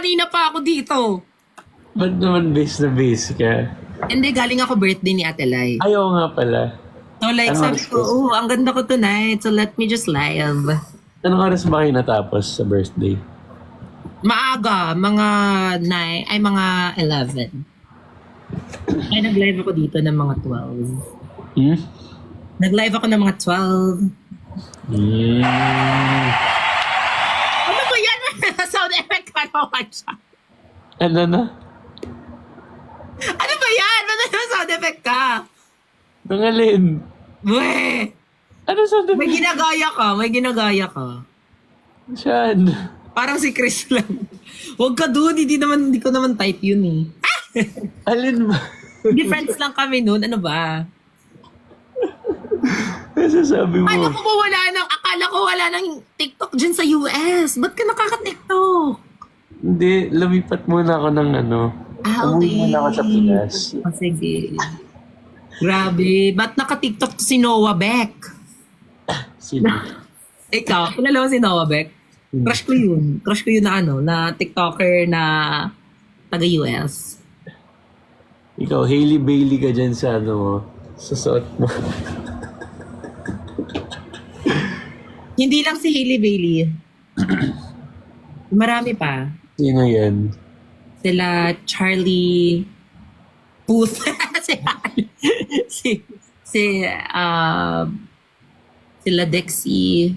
kanina pa ako dito. Ba't naman base na base ka? Hindi, galing ako birthday ni Ate Lai. Ayaw nga pala. So like, Anong sabi oras ko, oh, ang ganda ko tonight, so let me just live. Anong oras ba kayo natapos sa birthday? Maaga, mga 9, ay mga 11. Ay, nag-live ako dito ng mga 12. Hmm? Nag-live ako ng mga 12. Hmm. Ano ba yan? Sound effect ka naman siya. Ano na? Ano ba yan? Ano na sound effect ka? Nangalin. Weh! Ano sa May ginagaya ka, may ginagaya ka. Saan? Parang si Chris lang. Huwag ka doon, hindi ko naman type yun eh. Alin ba? Hindi friends lang kami noon, ano ba? Nasasabi mo. Akala ko wala nang TikTok dyan sa US. Ba't ka nakaka-TikTok? Hindi, lumipat muna ako ng ano. Umuwi muna ako sa Pinas. Oh, sige. Grabe. Ba't naka-TikTok si Noah Beck? Sino? Ikaw, kilala mo si Noah Beck? Crush ko yun. Crush ko yun na na TikToker na taga-US. Ikaw, Hailey Bailey ka dyan sa ano mo. Sa suot mo. Hindi lang si Hailey Bailey. Marami pa. Sino yan? Sila Charlie Puth. Sila Dexy.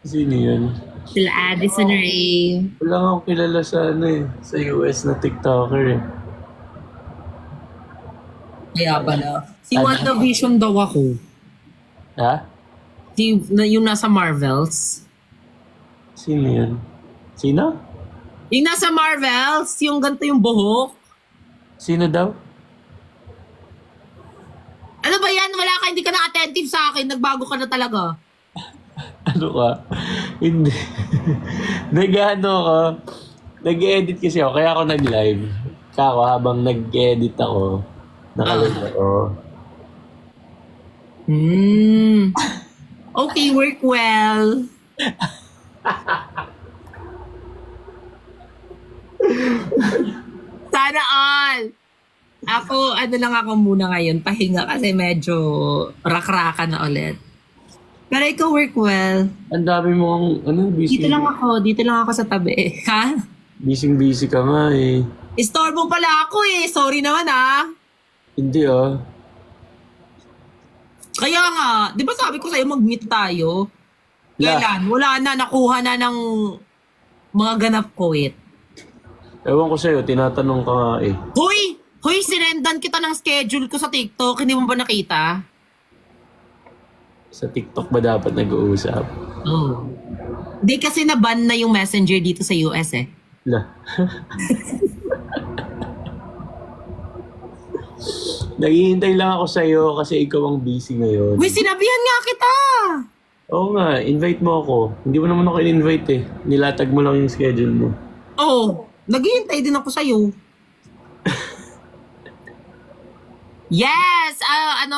Sino yan? Sila Addison Rae. Wala nga akong kilala sa ano eh. Sa US na TikToker eh. Kaya pala. Si WandaVision daw ako. Ha? Yung nasa Marvels. Sino yan? Sino? Yung nasa Marvels, yung ganito yung buhok. Sino daw? Ano ba yan? Wala ka, hindi ka na attentive sa akin. Nagbago ka na talaga. Ano ka? Hindi. Nag-ano ako. Nag-edit kasi ako. Kaya ako nag-live. Kako habang nag-edit ako. Nakalive ako. Okay, work well. Sana all. Ako, ano lang ako muna ngayon, pahinga kasi medyo rak-raka na ulit. Pero ikaw work well. Ang dami mo busy. Dito lang ako sa tabi. Ha? Busy ka nga eh. Istorbo pala ako eh. Sorry naman ah. Hindi ah. Kaya nga, di ba sabi ko sa'yo mag-meet tayo? Kailan? Wala na, nakuha na ng mga ganap ko eh. Ewan ko sa'yo, tinatanong ka nga eh. Hoy, sinendan kita ng schedule ko sa TikTok. Hindi mo ba nakita? Sa TikTok ba dapat nag-uusap? Oo. Di kasi na-ban na yung messenger dito sa US eh. La. Naghihintay lang ako sa'yo kasi ikaw ang busy ngayon. Uy, sinabihan nga kita! Oo nga, invite mo ako. Hindi mo naman ako in-invite eh. Nilatag mo lang yung schedule mo. Oo, naghihintay din ako sa'yo. Yes!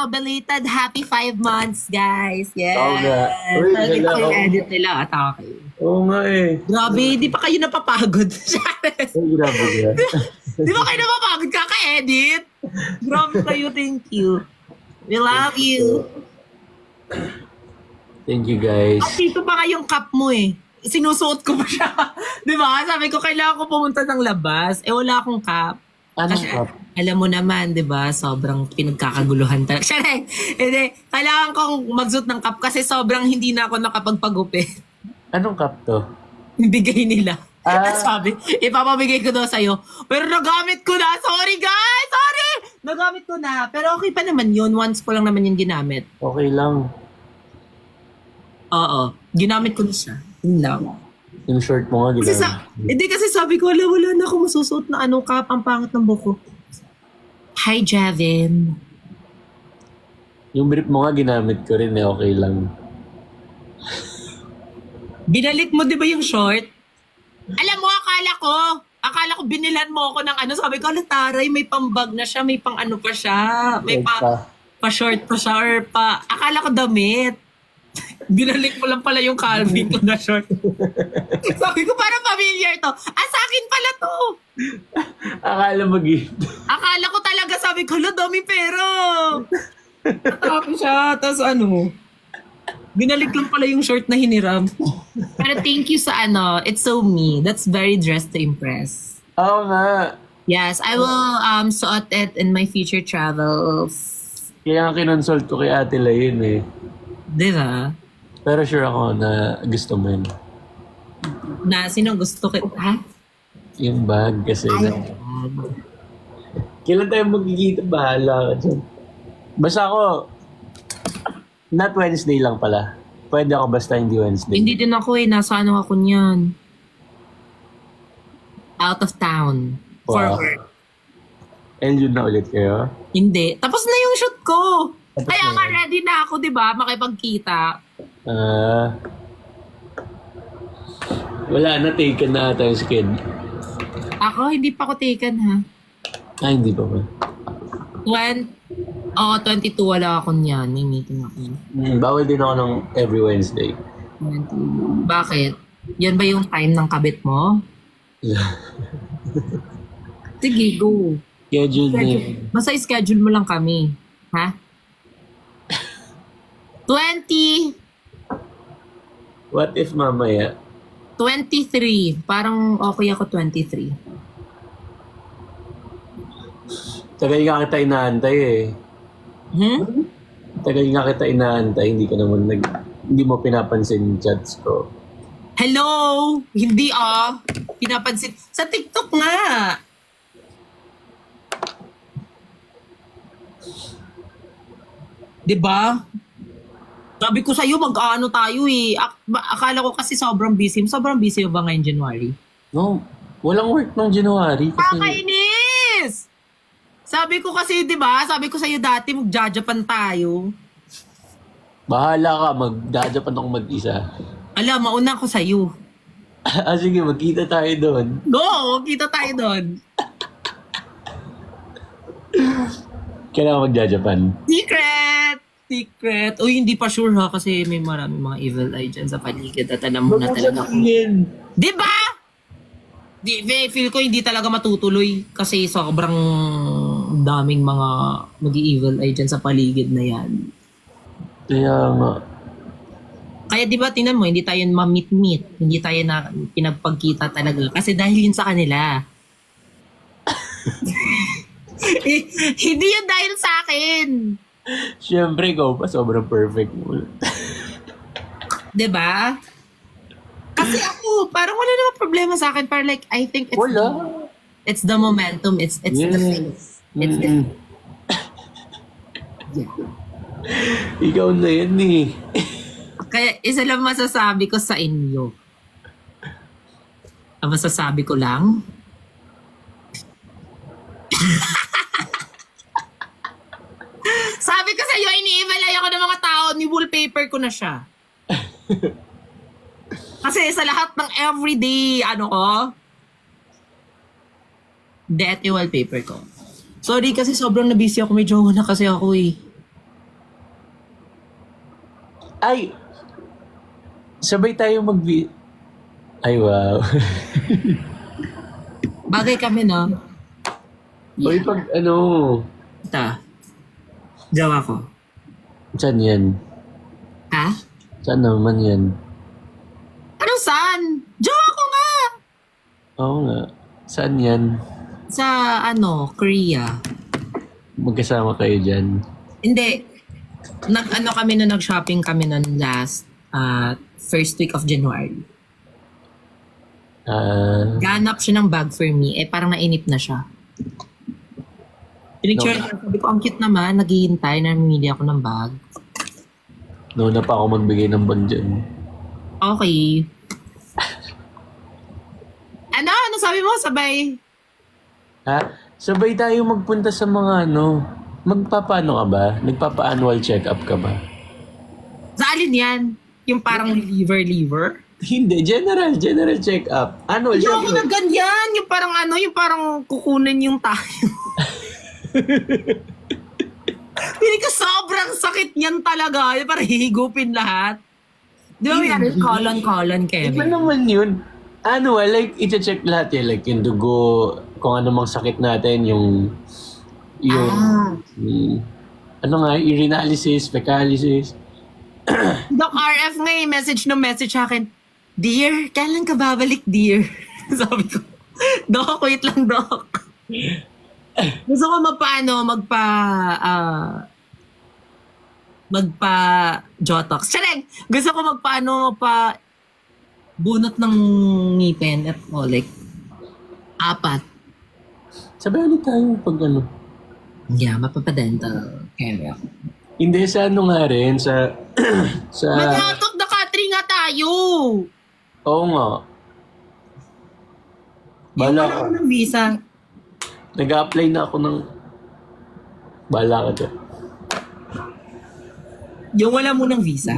Belated happy 5 months, guys. Yes! Oo nga. Uy, Perfect gala yung ako. edit nila. Okay. Oo nga eh. Grabe, di pa kayo napapagod. Charis. Ay, grabe ka. Di ba kayo napapagod kaka-edit? Grabe kayo, thank you. We love you. Thank you guys. At dito pa kayong cup mo eh. Sinusuot ko pa siya. Di ba? Sabi ko, kailangan ko pumunta ng labas. Eh, wala akong cup. Anong Kasi, cup? alam mo naman, di ba? Sobrang pinagkakaguluhan talaga. Siya hindi. Kailangan kong magsuot ng cup kasi sobrang hindi na ako nakapagpagupit. Anong cup to? Bigay nila. Ah. Sabi, ipapamigay ko daw sa'yo. Pero nagamit ko na. Sorry guys! Sorry! Nagamit ko na. Pero okay pa naman yun. Once ko lang naman yung ginamit. Okay lang. Oo. Ginamit ko na siya. Yun lang. Yung short mo nga Kasi ginamit. hindi kasi sabi ko, wala na ako masusuot na cup. Ang pangat ng buko. Hi, Javin. Yung brief mo nga ginamit ko rin eh. Okay lang. Binalik mo, di ba yung short? Alam mo, akala ko binilan mo ako ng sabi ko, Taray, may pambag na siya, may pang pa siya, may pa short pa siya, or pa, akala ko damit. Binalik mo lang pala yung Calvin ko na short. Sabi ko, parang familiar to. Sa akin pala to. Akala mo gift. Akala ko talaga, sabi ko, dami pero. Natapos siya, tapos binalik lang pala yung short na hiniram. Pero thank you sa it's so me. That's very dressed to impress. Oo nga. Yes, I will suot it in my future travels. Kaya nga kinonsult ko kay Ate La yun eh. Di ba? Pero sure ako na gusto mo yun. Na sino gusto ko? Ha? Yung bag kasi. Kailan tayo magkikita? Bahala ka dyan. Basta ako, not Wednesday lang pala. Pwede ako basta hindi Wednesday. Hindi din ako nasa ako niyan. Out of town. For Wow. work. LU na ulit kayo? Hindi. Tapos na yung shoot ko. Tapos Kaya na nga yun. ready na ako, di ba? Makipagkita. Wala na, taken na ata yung skid. Ako, hindi pa ako taken, ha? Hindi pa ba? 22 wala ako niyan. May meeting ako. Bawal din ako ng every Wednesday. 22. Bakit? Yan ba yung time ng kabit mo? Sige, go. Schedule na yun. Basta schedule mo lang kami. Ha? 20. What if mamaya? 23. Parang okay ako 23. Tagal nga kita inaantay eh. Tagal nga kita inaantay. Hindi mo pinapansin yung chats ko. Hello! Hindi pinapansin. Sa TikTok nga. Diba? Sabi ko sa'yo, mag-ano tayo eh. Akala ko kasi sobrang busy. Sobrang busy ba ngayon January? No, walang work nung January. Kasi Kakainis! Sabi ko kasi, diba? Sabi ko sa'yo dati, mag-Japan tayo. bahala ka, magdajapan ako mag-isa. Alam, mauna ko sa'yo. Sige, magkita tayo doon. Go! Kita tayo doon. Kailangan magjajapan. Secret! Secret. Uy, hindi pa sure ha kasi may maraming mga evil eye dyan sa paligid at alam mo na talaga kung... Di ba? Feel ko hindi talaga matutuloy kasi sobrang daming mga mag-evil eye dyan sa paligid na yan. Kaya nga. Kaya di ba, tingnan mo, hindi tayo ma-meet-meet. Hindi tayo na pinagpagkita talaga. Kasi dahil yun sa kanila. Hindi yun dahil sa akin. Siyempre, ikaw pa, sobrang perfect mo. Diba? Kasi ako, parang wala namang problema sa akin. Parang like, I think it's the momentum. It's the face. It's the... Yeah. Ikaw na yan eh. Kaya isa lang masasabi ko sa inyo. Ang masasabi ko lang, sabi ko sa iyo, iniibalay ako ng mga tao, ni-wallpaper ko na siya. Kasi sa lahat ng everyday, death yung wallpaper ko. Sorry kasi sobrang nabusy ako, may jowa na kasi ako eh. Ay! Sabay tayo Ay, wow. Bagay kami, no? Uy, pag Ita. Jowa ko. Saan yan? Ha? Saan naman yan? Anong saan? Jowa ko nga! Oo nga. Saan yan? Sa, Korea. Magkasama kayo dyan. Hindi. Nag-shopping kami nun last first week of January. Ganap siya ng bag for me. Parang nainip na siya. Pinicture niya. Sabi ko, ang cute naman. Naghihintay. Namimili ako ng bag. Noon na pa ako magbigay ng bag dyan. Okay. Ano sabi mo? Sabay? Ha? Sabay tayo magpunta sa mga magpapaano ka ba? Nagpapa-annual check-up ka ba? Sa alin yan? Yung parang liver? Hindi, general check-up. Annual Ayoko check-up. na ganyan. Yung parang yung parang kukunin yung tayo. Feeling ko sobrang sakit niyan talaga. Parang hihigupin lahat. Di ba may colon, Iba Kevin? naman yun. Ano, like, i-check lahat eh. Like, yung dugo, kung ano mang sakit natin, yung, ano nga, urinalysis, fecalysis. Doc RF nga message sa akin, Dear, kailan ka babalik, dear? Sabi ko, Doc, wait lang, Doc. Gusto ko magpa-jotox. Tsareng! Gusto ko magpa bunot ng ngipin at like, 4. Sabay ulit tayo pag ano. Yeah, mapapadental care ako. Hindi, sa ano nga rin, sa, Mag-jotox na Katri nga tayo! oo nga. Yung Bala wala ka. ko ng visa. Nag-a-apply na ako ng, bala ka dyan. Yung wala mo ng visa.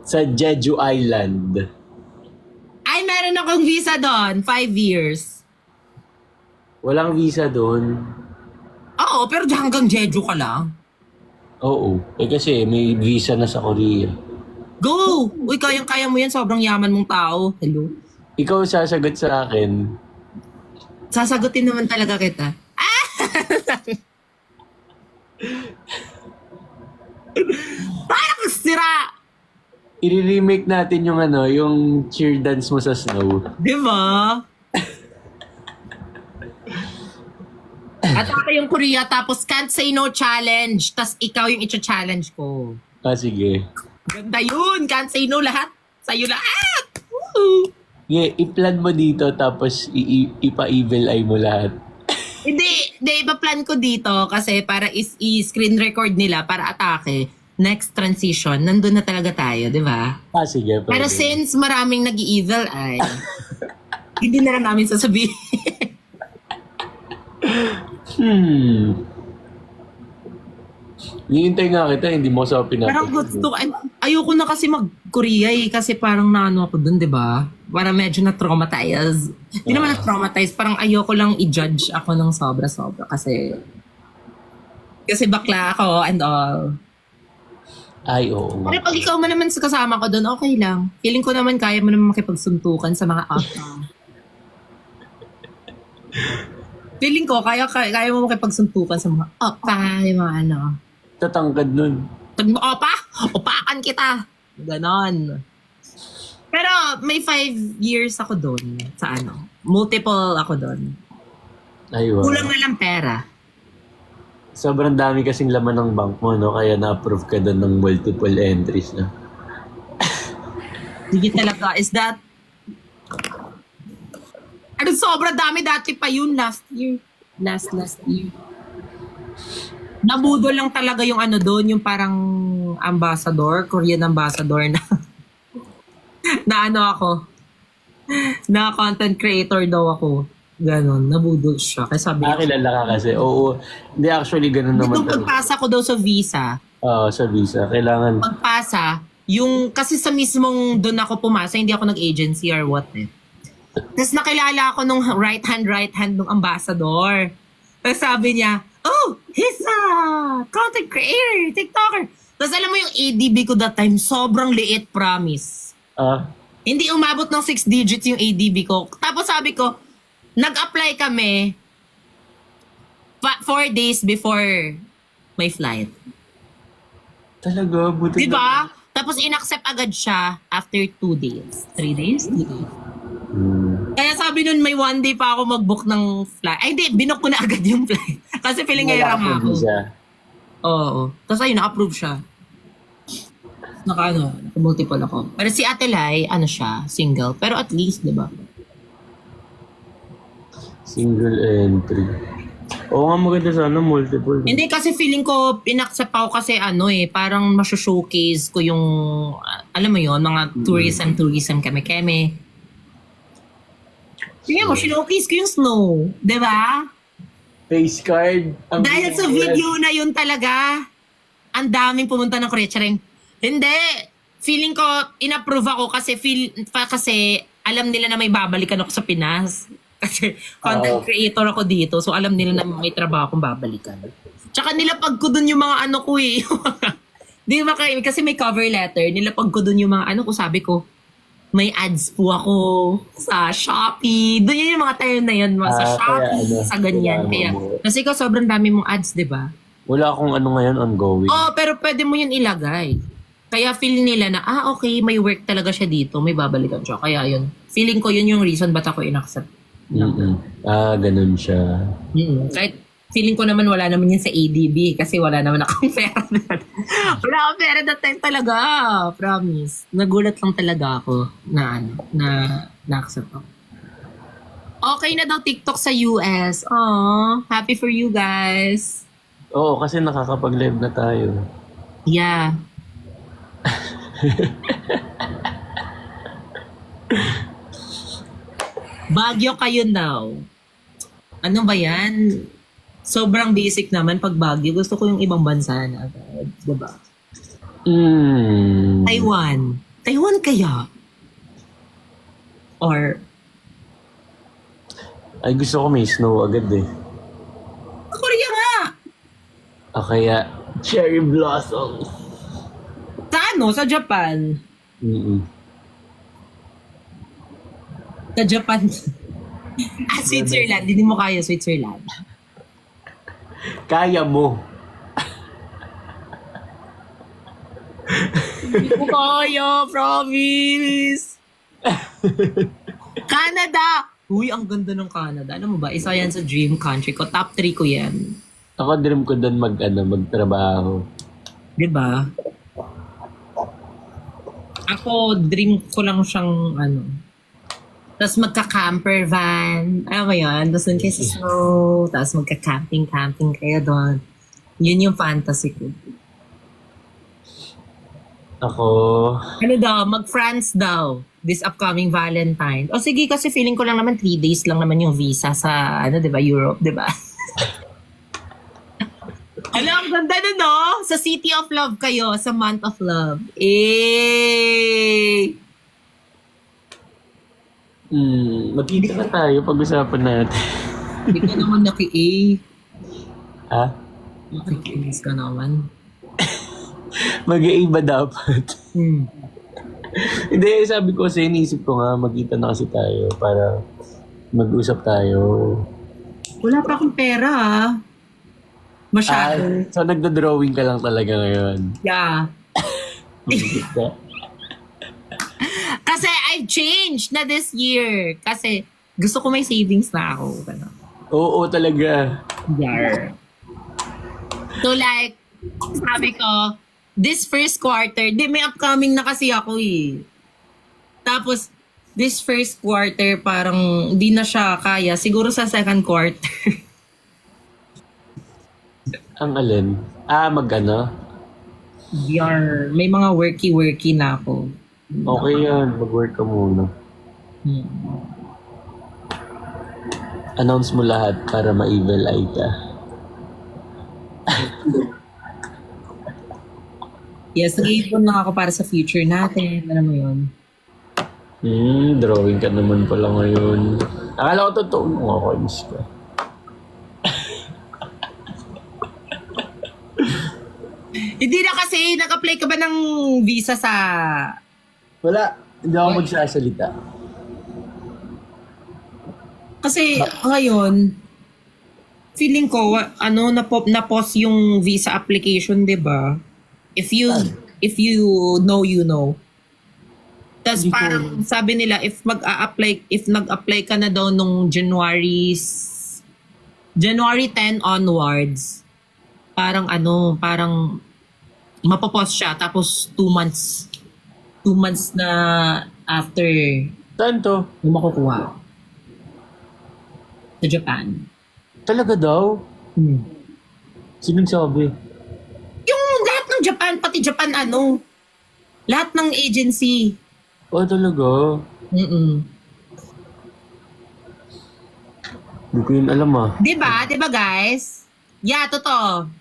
Sa Jeju Island. Ay, meron akong visa doon. 5 years. Walang visa doon. Oo, pero hanggang Jeju ka lang. Oo. Eh kasi may visa na sa Korea. Go! Uy, kayang-kaya mo yan. Sobrang yaman mong tao. Hello? Ikaw sasagot sa akin. Sasagutin naman talaga kita. Parang sira! I-remake natin yung ano, yung cheer dance mo sa snow. Di ba? Atake yung Korea, tapos can't say no challenge. Tapos ikaw yung i-challenge ko. Ah, sige. Ganda yun! Can't say no lahat. Sa'yo lahat! Woo! Yeah, i-plan mo dito tapos ipa-evil eye mo lahat. Hindi, iba-plan ko dito kasi para i-screen record nila para atake. Next transition, nandun na talaga tayo, di ba? Ah, sige. Pwede. Pero since maraming nag-evil eye, hindi na lang namin sasabihin. Hihintay nga kita, hindi mo sa pinapag. Parang gusto, ayoko na kasi mag-Korea kasi parang naano ako dun, di ba? Parang medyo na-traumatize. Hindi naman na-traumatize, parang ayoko lang i-judge ako ng sobra-sobra kasi bakla ako and all. Ay, oo nga. Pero pag ikaw man naman sa kasama ko doon, okay lang. Feeling ko naman kaya mo naman makipagsuntukan sa mga apa. Feeling ko, kaya mo makipagsuntukan sa mga apa, yung mga ano. Tatangkad nun. Sabi mo, opa! Upakan kita! Ganon. Pero may 5 years ako doon sa ano. Multiple ako doon. Ay, wow. Kulang na lang pera. Sobrang dami kasing laman ng bank mo, no? Kaya na-approve ka doon ng multiple entries, no? Sige talaga. Is that... Ano, sobrang dami dati pa yun last year. Last year. Nabudol lang talaga yung ano doon, yung parang ambassador, Korean ambassador na na ano ako, na content creator daw ako. Ganon, nabudol siya. Kaya sabi Kilala ka kasi. Oo. Hindi, actually, ganun naman. nung pagpasa ko daw sa visa, Oo, sa visa. Kailangan. pagpasa, yung, kasi sa mismong doon ako pumasa, hindi ako nag-agency or what eh. Tapos nakilala ako nung right hand nung ambassador. Tapos sabi niya, oh, he's a content creator, TikToker. Tapos alam mo yung ADB ko that time, sobrang liit, promise. Hindi umabot ng 6 digits yung ADB ko. Tapos sabi ko, nag-apply kami 4 days before my flight. Talaga, buti Diba? Tapos inaccept agad siya after 2 days. 3 days? 2 days. Kaya sabi nun, may 1 day pa ako mag-book ng flight. Ay, hindi. Binook ko na agad yung flight. Kasi feeling nga Wala ako. visa. Oo. Tapos ayun, na-approve siya. Naka-multiple ako. Pero si Ate Lai, ano siya, single. Pero at least, di ba? Single entry. Oo nga, maganda sana, multiple. Hindi kasi feeling ko, pinaccept ako kasi ano parang maso-showcase ko yung, alam mo yon mga tourism keme-keme. Tingnan mo, showcase ko yung snow. Di ba? Face card. Dahil sa video na yun talaga, ang daming pumunta ng Korea. Charing. Hindi. Feeling ko, inapprove ako kasi kasi alam nila na may babalikan ako sa Pinas. Kasi content creator ako dito, so alam nila na may trabaho akong babalikan. Tsaka nilapag ko dun yung mga ano ko eh. Di ba kayo? Kasi may cover letter, nilapag ko dun yung mga ano ko, sabi ko, may ads po ako sa Shopee. Doon yun yung mga tayo na yun, mga sa Shopee, sa ganyan. Kaya, kasi ikaw sobrang dami mong ads, di ba? Wala akong ano ngayon ongoing. Oh, pero pwede mo yun ilagay. Kaya feel nila na, okay, may work talaga siya dito, may babalikan siya. Kaya yun, feeling ko yun yung reason ba't ako inaccept. Ganun siya. Kahit feeling ko naman wala naman yan sa ADB kasi wala naman akong pera. Wala akong pera that time talaga. Promise. Nagulat lang talaga ako na na-accept ako. Okay na daw TikTok sa US. Aww, happy for you guys. Oo, kasi nakakapag-live na tayo. Yeah. Baguio kayo daw. Ano ba yan? Sobrang basic naman pag Baguio. Gusto ko yung ibang bansa na agad. Diba? Taiwan. Taiwan kaya? Or Ay, gusto ko may snow agad eh. Korea nga! O kaya, cherry blossoms. Sa ano? Sa Japan? Sa Japan. Switzerland. Hindi mo kaya Switzerland. Kaya mo. Hindi ko kaya, promise. Canada! Uy, ang ganda ng Canada. Alam mo ba, isa yan sa dream country ko. Top 3 ko yan. Ako dream ko doon magtrabaho. Diba? Ako, dream ko lang siyang tapos magka-camper van. Alam mo yun? Tapos doon kayo sa snow. Tapos magka-camping kayo doon. Yun yung fantasy ko. Ako... Ano daw? Mag-France daw. This upcoming Valentine. O sige, kasi feeling ko lang naman 3 days lang naman yung visa sa, diba, Europe, diba? Alam, ang ganda na, no? Sa City of Love kayo, sa Month of Love. Magkita na tayo, pag-usapan natin. Hindi ka naman Ha? Nakikinis ka naman. Mag-iiba dapat. Hindi, sabi ko kasi iniisip ko nga, magkita na kasi tayo para mag-usap tayo. Wala pa akong pera, Masyado. So nagdo-drawing ka lang talaga ngayon? Yeah. Magkita. Kasi I've changed na this year. Kasi gusto ko may savings na ako. Oo, talaga. Yeah. So like, sabi ko, this first quarter, may upcoming na kasi ako eh. Tapos, this first quarter, parang di na siya kaya. Siguro sa second quarter. Ang alin? Mag-ano? May mga worky na ako. Okay yan, mag-work ka muna. Announce mo lahat para ma-evil eye ka. Yes, nag-iipon lang ako para sa future natin. Alam mo yun? Drawing ka naman pala ngayon. Akala ko totoo mo ako, miss ka. Hindi na kasi, nag-apply ka ba ng visa sa... Wala, hindi ako magsasalita. Kasi ngayon, feeling ko, na-pause yung visa application, di ba? If you know, you know. Tapos parang sabi nila, if nag-apply ka na daw nung January 10 onwards, parang mapapause siya. Tapos 2 months na after Saan to? yung makukuha. Sa Japan. Talaga daw? Sinong sabi? Yung lahat ng Japan, pati Japan lahat ng agency. Oh, talaga? Hindi ko yun alam Diba? Diba guys? Yeah, totoo.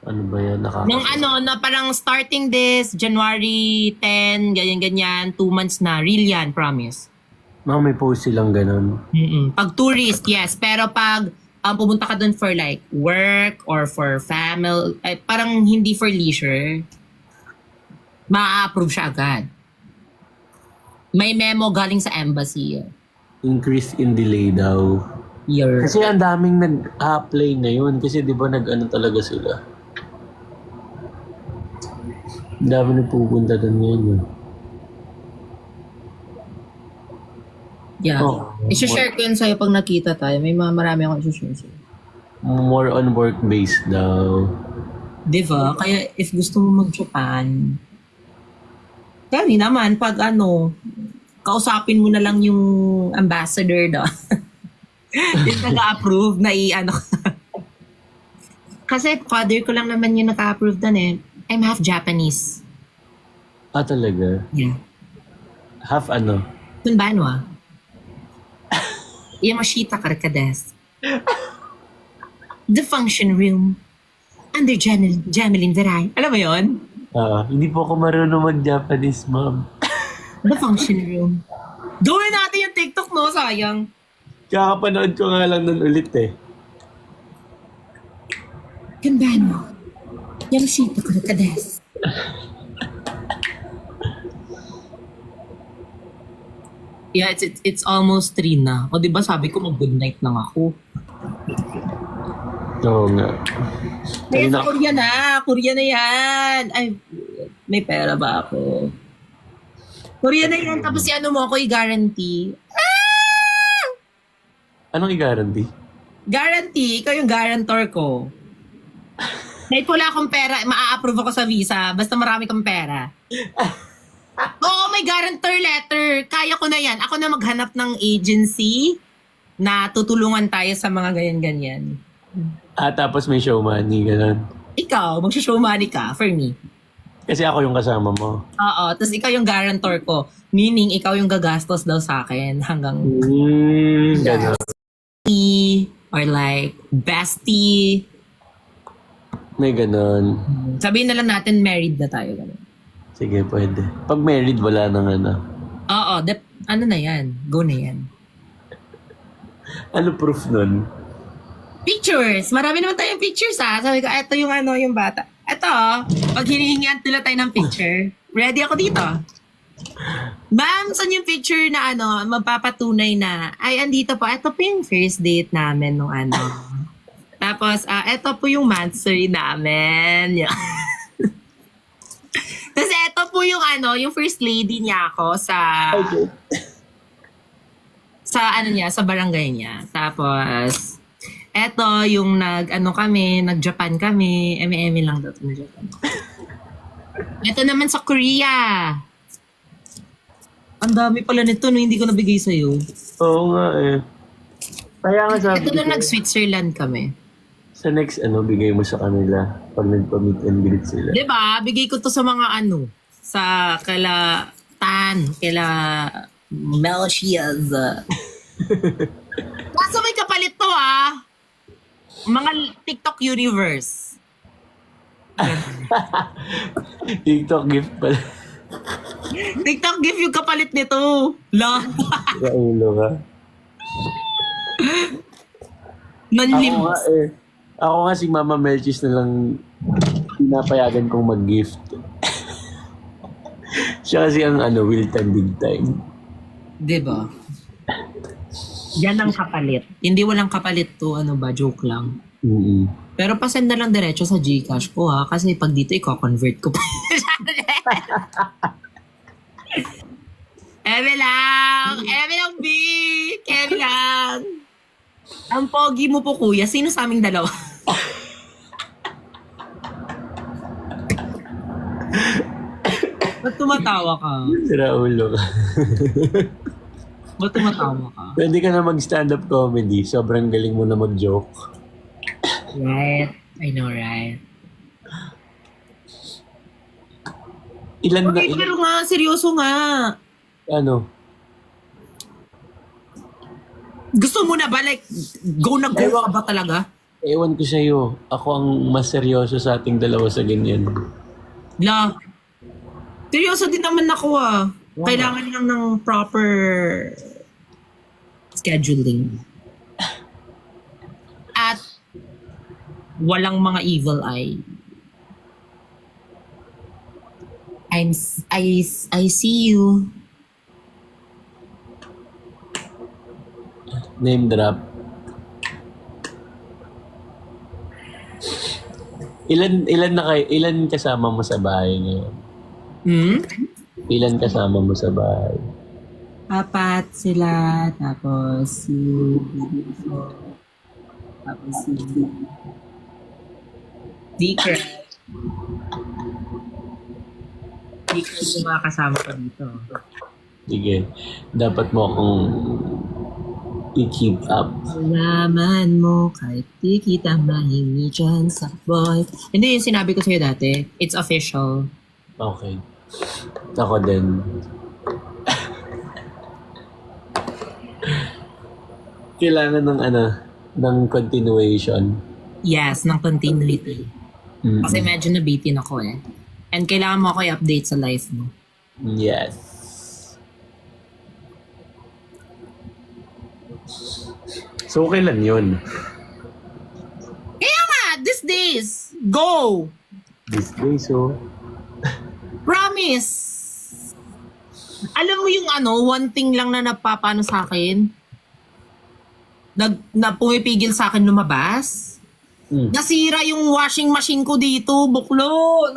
Ano ba yan? Nung na parang starting this, January 10, ganyan-ganyan, 2 months na. Real yan, promise. Mga may post silang ganun. Pag tourist, yes. Pero pag pumunta ka dun for like work or for family, parang hindi for leisure, ma-approve siya agad. May memo galing sa embassy. Increase in delay daw. Kasi ang daming nag-apply ngayon. Kasi di ba nag-ano talaga sila. Ang dami na pupunta doon ngayon. Yeah. Oh, I-share ko yun sa'yo pag nakita tayo. May marami akong i-share sa'yo. More on work-based daw. Diba? Kaya if gusto mo mag-Japan, kami naman, pag kausapin mo na lang yung ambassador daw. Yung nag-approve na i-ano. Kasi father ko lang naman yung naka-approve doon eh. I'm half Japanese. Ah, talaga? Yeah. Half ano? Kunbanwa. Yamashita Karkades. The function room. Under Jamelin Veray. Alam mo yon? Hindi po ako marunong mag-Japanese, ma'am. The function room. Gawin natin yung TikTok, no? Sayang. Kakapanood ko nga lang nun ulit eh. Kunbanwa. Yamashita Karkades. Yeah, it's almost 3 na. O, di ba sabi ko mag-good night lang ako. Oo nga. Kaya Kanina- sa Korea na. Korea na yan. Ay, may pera ba ako? Korea na yan. Tapos si mo ako i-guarantee. Anong i-guarantee? Guarantee, ikaw yung guarantor ko. Kahit wala akong pera, maa-approve ako sa visa. Basta marami kang pera. Oo, may guarantor letter. Kaya ko na yan. Ako na maghanap ng agency na tutulungan tayo sa mga ganyan-ganyan. Tapos may show money, gano'n. Ikaw, magsha-show money ka for me. Kasi ako yung kasama mo. Oo, tapos ikaw yung guarantor ko. Meaning, ikaw yung gagastos daw sa akin hanggang Gano'n. or like bestie. May gano'n. Sabihin na lang natin married na tayo. Ganun. Sige, pwede. Pag married, wala nang ano. Oo, ano na yan? Go na yan. Ano proof nun? Pictures! Marami naman tayong pictures ha. Sabi ko, eto yung yung bata. Eto, pag hinihingihan nila tayo ng picture, ready ako dito. Ma'am, saan yung picture na magpapatunay na, ay, andito po, eto po yung first date namin nung Tapos, eto po yung monthsary namin. Tapos eto po yung yung first lady niya ako sa sa barangay niya. Tapos eto yung nag-Japan kami, eme lang daw na Japan. Eto naman sa Korea. Ang dami pala nito no, hindi ko nabigay sa iyo. Oo nga eh. Kaya nga sabi Eto ko, na nag-Switzerland kami. sa next bigay mo sa kanila pag nagpa-meet and greet sila. 'Di ba? Bigay ko to sa mga sa kala Tan, kala Melchiaz. Kaso may kapalit to mga TikTok universe. TikTok gift pala. TikTok gift yung kapalit nito. La. Sa ulo ka. Non-limos. Ako nga si Mama Melchis na lang pinapayagan kong mag-gift. Siya kasi ang will time, big time. Diba? Yan ang kapalit. Hindi walang kapalit to, joke lang. Mm-mm. Pero pasend na lang diretso sa GCash ko kasi pag dito i-convert ko pa. Eme lang, B! Eme lang! Ang pogi mo po, kuya. Sino sa aming dalawa? Ba't tumatawa ka? Sira ulo ka. Ba't tumatawa ka? Pwede ka na mag-stand-up comedy. Sobrang galing mo na mag-joke. Right. I know, right? Okay, pero nga, seryoso nga. Ano? Gusto mo na ba? Like, go ka ba talaga? Ewan ko sa'yo. Ako ang mas seryoso sa ating dalawa sa ganyan. La. Seryoso din naman ako Kailangan lang ng proper scheduling. At walang mga evil eye. I see you. Name drop. Ilan kasama mo sa bahay ngayon? Ilan kasama mo sa bahay? Apat sila, tapos si Secret. Secret yung mga kasama ko dito. Sige. Dapat mo akong i-keep up. Alaman mo kahit di kita mahingi dyan sa boy. Hindi yung sinabi ko sa'yo dati. It's official. Okay. Ako din. Kailangan ng continuation. Yes, ng continuity. Kasi medyo nabitin ako eh. And kailangan mo ako i-update sa life mo. Yes. So, kailan yun? Kaya nga, these days, go! This day, so... Promise! Alam mo yung one thing lang na napapano sa akin? Na pumipigil sa akin lumabas? Nasira yung washing machine ko dito, buklo!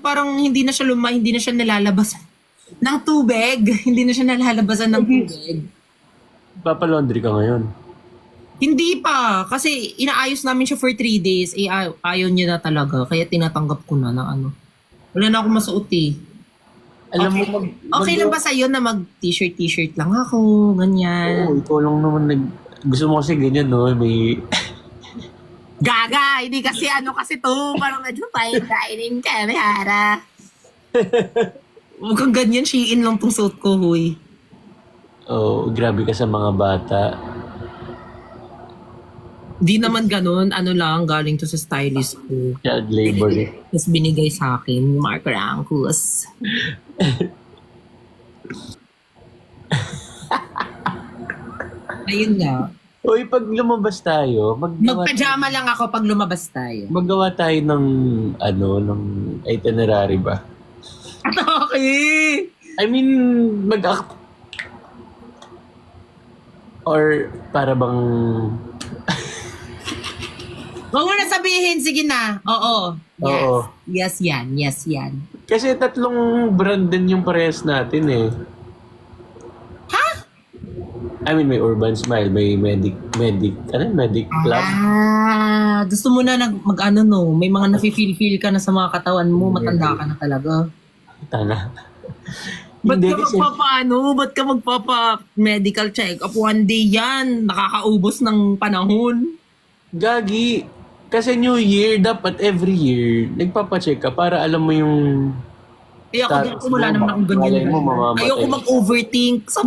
Parang hindi na siya nalalabasan ng tubig. Hindi na siya nalalabasan ng tubig. Papalaundry ka ngayon? Hindi pa. Kasi inaayos namin siya for 3 days. Ayaw niya na talaga. Kaya tinatanggap ko na wala na akong masuot eh. Alam mo, Okay lang ba sa'yo na mag-t-shirt lang ako? Ganyan. Oo, ikaw lang naman gusto mo kasi ganyan, no? May... Gaga! Hindi kasi kasi to. Parang medyo fine dining ka. May hara. Huwag kang ganyan. Shein lang tong suot ko, huy. Oh, grabe ka sa mga bata. Di naman ganun. Lang, galing to sa stylist ko. Child labor. Tapos binigay sa akin, Mark Rankus. Ayun nga. Uy, pag lumabas tayo, Magpajama lang ako pag lumabas tayo. maggawa tayo ng itinerary ba? Okay! I mean, or para bang... Huwag mo na sabihin, sige na. Oo. Yes. Oo. Yes yan, yes yan. Kasi 3 brand din yung parehas natin eh. Ha? I mean, may Urban Smile, may Medic Club. Gusto mo na may mga nafe-feel ka na sa mga katawan mo, matanda ka na talaga. Tanga. Ba't Hindi ka kasi, Ba't ka magpapa-medical check-up? One day yan, nakakaubos ng panahon. Gagi. Kasi New Year, dapat every year, nagpapacheck ka para alam mo yung... Ako wala naman akong ganyan. Ayoko mag-overthink sa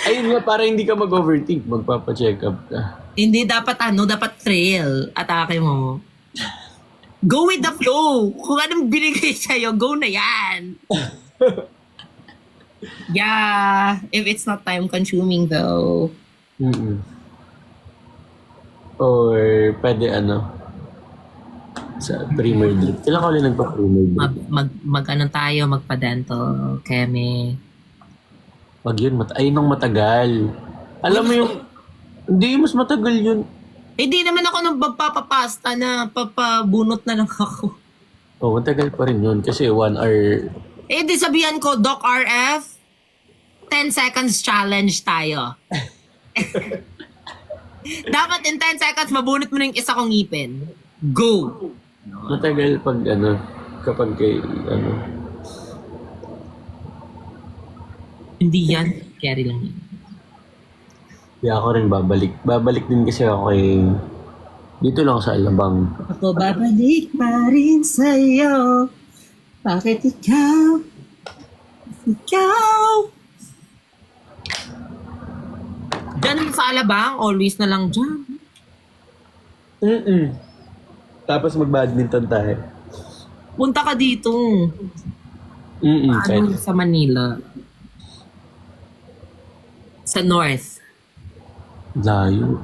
Ayun nga, para hindi ka mag-overthink, magpapacheck up ka. Hindi, dapat trail. Atake mo. Go with the flow. Kung anong binigay sa'yo, go na yan. Yeah, if it's not time-consuming though. Or pwede sa primer drip. Kailan ka ulit nagpa-primer drip? Tayo, magpa-dental, keme. Wag yun, nung matagal. Alam mo yung, hindi, mas matagal yun. Di naman ako nung magpapapasta na papabunot na lang ako. Oh, matagal pa rin yun kasi 1 hour. Di sabihan ko, Doc RF, 10 seconds challenge tayo. Dapat in 10 seconds, mabunot mo na yung isa kong ngipin. Go! Matagal pag kapag kay Hindi yan. Carry lang yan. Di ako rin babalik. Babalik din kasi ako dito lang sa Alabang. Ako babalik pa rin sa'yo. Bakit ikaw? Diyan sa Alabang, always na lang dyan. Tapos mag-badminton tayo. Punta ka dito. Kahit. Sa Manila. Sa North. Layo.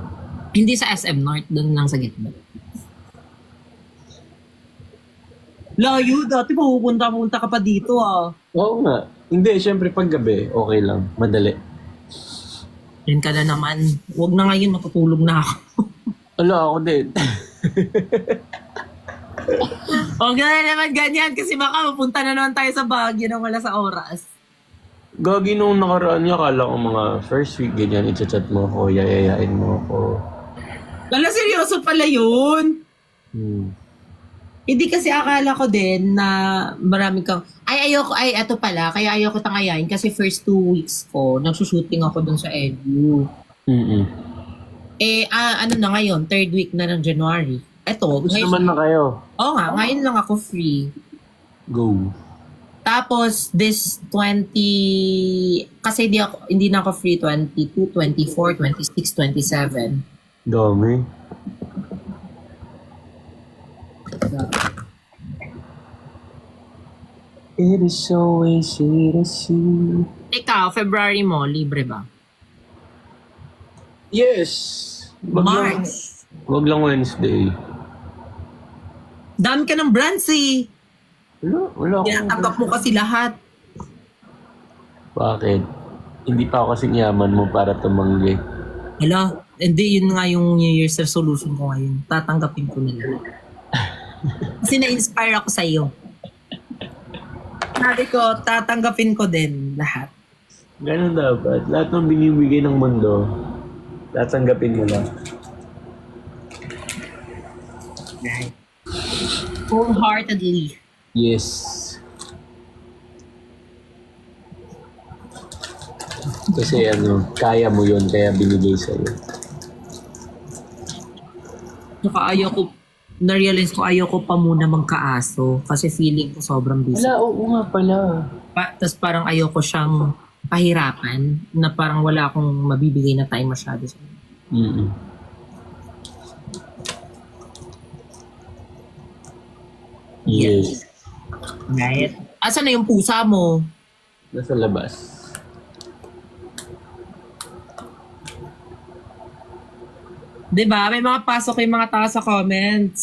Hindi sa SM North, doon lang sa gitna. Layo, dati pupunta ka pa dito ah. Oo nga. Hindi, syempre pag gabi, okay lang. Madali. Yan ka na naman. Huwag na ngayon, matutulog na ako. Ala, ako din. Huwag na naman ganyan kasi baka mapunta na naman tayo sa Baguio nang wala sa oras. Gagi nung nakaraan niya, akala ko mga first week, ganyan, i-chat mo ako, yayayain mo ako. Wala, seryoso pala yun. Hindi kasi akala ko din na marami kang... eto pala, kaya ayoko tangayain kasi first 2 weeks ko, nagsushooting ako dun sa EDU. Ano na ngayon, 3rd week na ng January. Eto, Gusto naman na kayo. Oo nga, ngayon lang ako free. Go. Tapos, this 20... Kasi hindi na ako free 22, 24, 26, 27. Dami. It is so easy to see. Ikaw, February mo, libre ba? Yes. March. Wag lang Wednesday. Dami ka ng brands eh. Wala ako. Tinatanggap mo kasi lahat. Bakit? Hindi pa ako kasing yaman mo para tumanggi. Hala, hindi, yun nga yung New Year's resolution ko ngayon. Tatanggapin ko na lang. Kasi na-inspire ako sa'yo. Sabi ko, tatanggapin ko din lahat. Ganun dapat. Lahat ng binibigay ng mundo, tatanggapin mo lang. Right. Wholeheartedly. Yes. Kasi kaya mo yun, kaya binigay sa'yo. Saka na-realize ko ayoko pa muna magkaaso kasi feeling ko sobrang busy. Oo nga pala. Tapos parang ayoko siyang pahirapan na parang wala akong mabibigay na time masyado sa Yes. Right? Asan na yung pusa mo? Nasa labas. Diba? May mga pasok yung mga tao sa comments.